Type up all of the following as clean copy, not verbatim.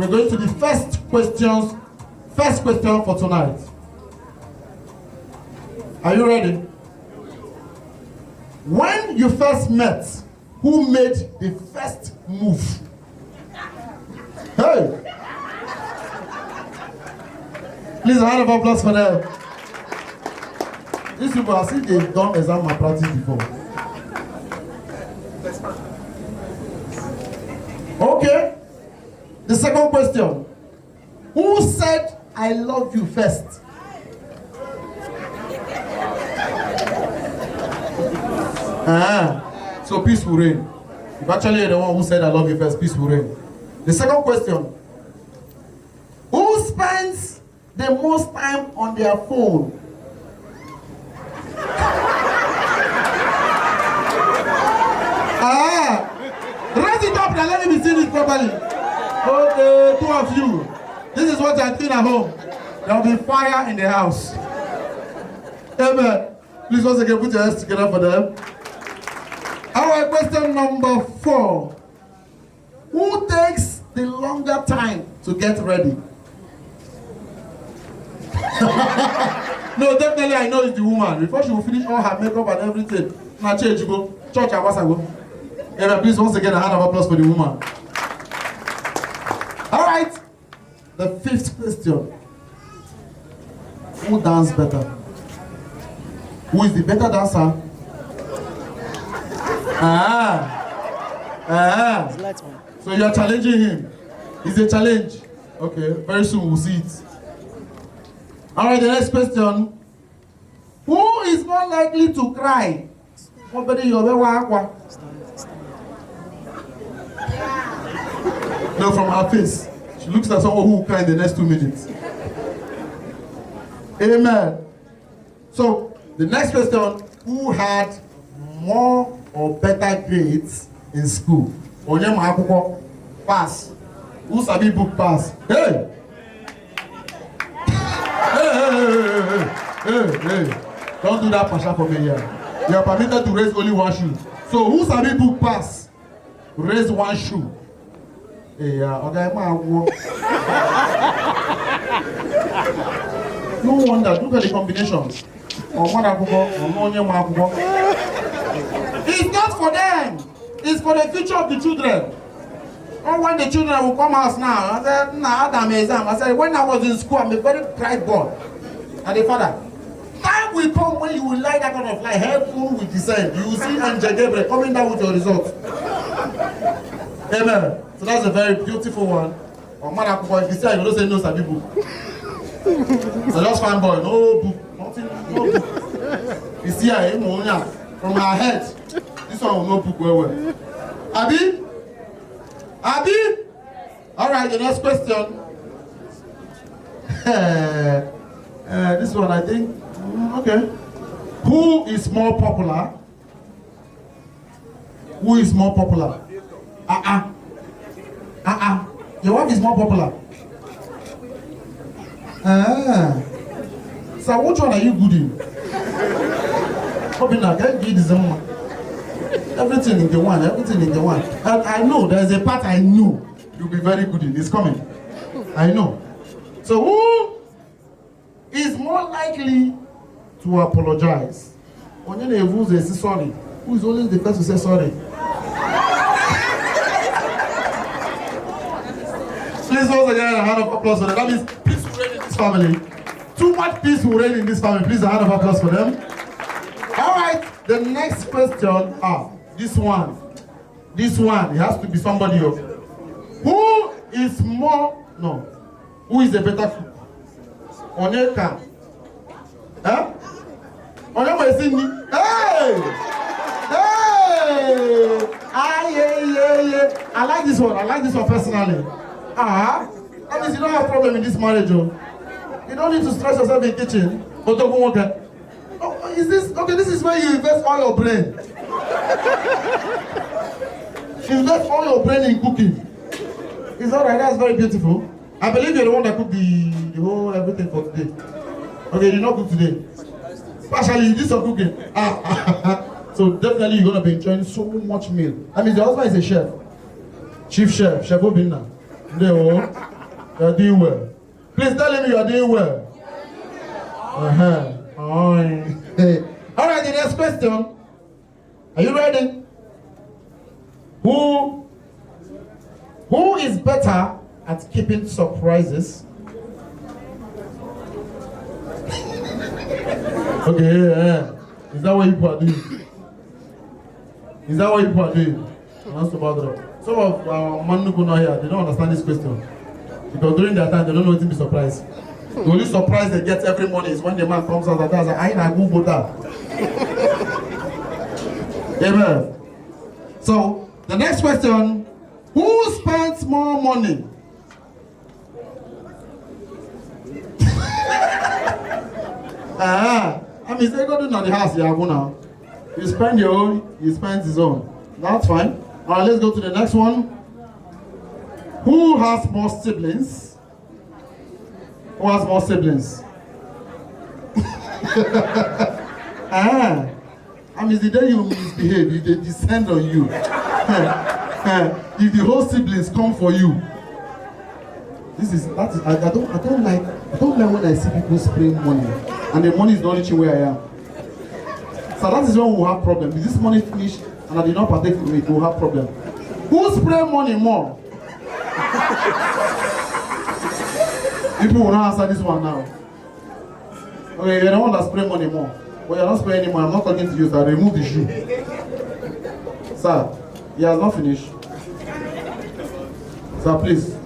we're going to the first question for tonight. Are you ready? When you first met, who made the first move? Hey! Please, a round of applause for them. These people, I see they've done exam malpractice before. Okay. The second question. Who said, I love you first? So peace will reign. If actually you're the one who said, I love you first, peace will reign. The second question. Who spends the most time on their phone? Raise it up and let me be seeing it properly. Okay, two of you. This is what you're doing at home. There will be fire in the house. Amen. Please once again put your hands together for them. Alright, question number 4. Who takes the longer time to get ready? No, definitely I know it's the woman. Before she will finish all her makeup and everything. Now change, you go. Church, I was go. Amen. Please once again a hand of applause for the woman. Alright. The 5th question. Who dances better? Who is the better dancer? So you are challenging him. It's a challenge. Okay, very soon we'll see it. Alright, the next question. Who is more likely to cry? No, from her face. She looks like someone who will cry in the next 2 minutes. Amen. So, the next question. Who had more or better grades in school? Onye ma akwụkwọ pass. Who sabi book pass? Hey! Hey! Don't do that passion for me here. You are permitted to raise only one shoe. So who sabi book pass? Raise one shoe. Hey, okay, no wonder. Look at the combinations. It's not for them. It's for the future of the children. And when the children will come out now, I said, Adam exam. I said, when I was in school, I'm a very bright boy. And the father, time will come when you will lie that kind of lie. Heaven will descend. You will see Angel Gabriel coming down with your results. Amen. So that's a very beautiful one. Or man, if you say, you don't say no, some people. So just fine boy, no book, nothing, no book. You see, from her head, this one will no book well. Abi? Alright, the next question. This one, I think, okay. Who is more popular? Who is more popular? Your wife is more popular. So which one are you good in? Obina, can you give this one? Everything in the one. And I know there's a part I know you'll be very good in. It's coming. I know. So who is more likely to apologize? Who is sorry? Who is always the first to say sorry? Please once again a hand of applause for them. That means peace will reign in this family. Too much peace will reign in this family. Please a hand of applause for them. Alright, the next question. This one. It has to be somebody else. Who is more who is a better cook? Onyeka. Onyeka is in me. Hey! I like this one. Personally. That means you don't have problem in this marriage, oh. You don't need to stress yourself in the kitchen. Is this okay? This is where you invest all your brain. Invest all your brain in cooking. It's alright, that's very beautiful. I believe you're the one that cooked the whole everything for today. Okay, you did not cook today. Partially, you did some cooking. So definitely you're gonna be enjoying so much meal. I mean, your husband is a chef. Chief chef, Chef Obinna. You're doing well. Please tell him you're doing well. Uh-huh. All right, the next question. Are you ready? Who is better at keeping surprises? Okay, yeah. Is that what you are doing? Is that what you are doing? That's about it. Some of our Manuku not here, they don't understand this question. Because during their time, they don't know what to be surprised. The only surprise they get every morning is when the man comes out and says, I na go butter. Amen. So, the next question, who spends more money? I mean, say go do not the house you have now. You spend your own, he spends his own. That's fine. Alright, let's go to the next one. Who has more siblings? Who has more siblings? I mean, the day you misbehave, they descend on you. If the whole siblings come for you, I don't like when I see people spraying money and the money is not reaching where I am. So that is when we will have problem. If this money finish and I did not partake from it, we will have problem. Who spray money more? People will not answer this one now. Okay, you're the one that spray money more. But you're not spraying anymore. I'm not talking to you, sir. Remove the shoe. Sir, he has not finished. Sir, please.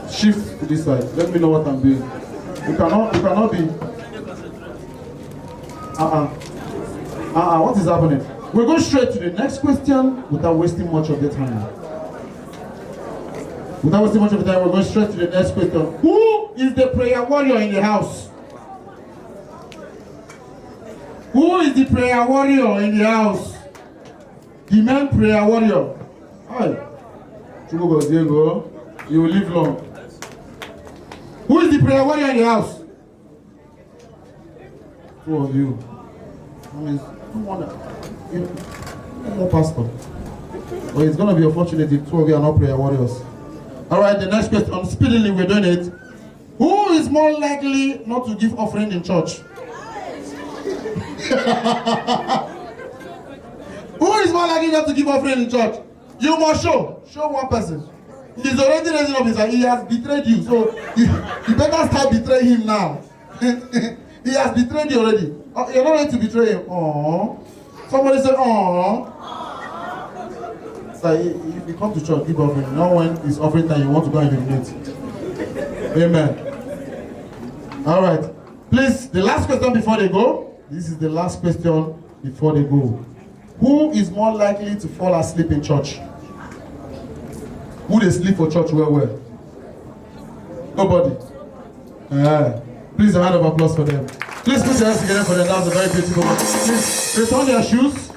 Shift to this side. Let me know what I'm doing. You cannot be. What is happening? We're going straight to the next question without wasting much of the time. Without wasting much of the time, we're going straight to the next question. Who is the prayer warrior in the house? Who is the prayer warrior in the house? The man prayer warrior. Hi. You will live long. Who is the prayer warrior in the house? Two of you. I mean, no wonder. No more pastor. But it's going to be unfortunate if two of you are not prayer warriors. Alright, the next question. Speedily, we're doing it. Who is more likely not to give offering in church? Who is more likely not to give offering in church? You must show. Show one person. He's already raising up his hand. He has betrayed you. So you better start betraying him now. He has betrayed you already. You're not ready to betray him. Aww. Somebody say, aww. So if you come to church, give offering. Not when it's offering time, you want to go and eliminate. Amen. Alright. Please, the last question before they go. This is the last question before they go. Who is more likely to fall asleep in church? Who they sleep for church well? Nobody. Please, a round of applause for them. Please put your hands together for them. That was a very beautiful one. Please return their shoes.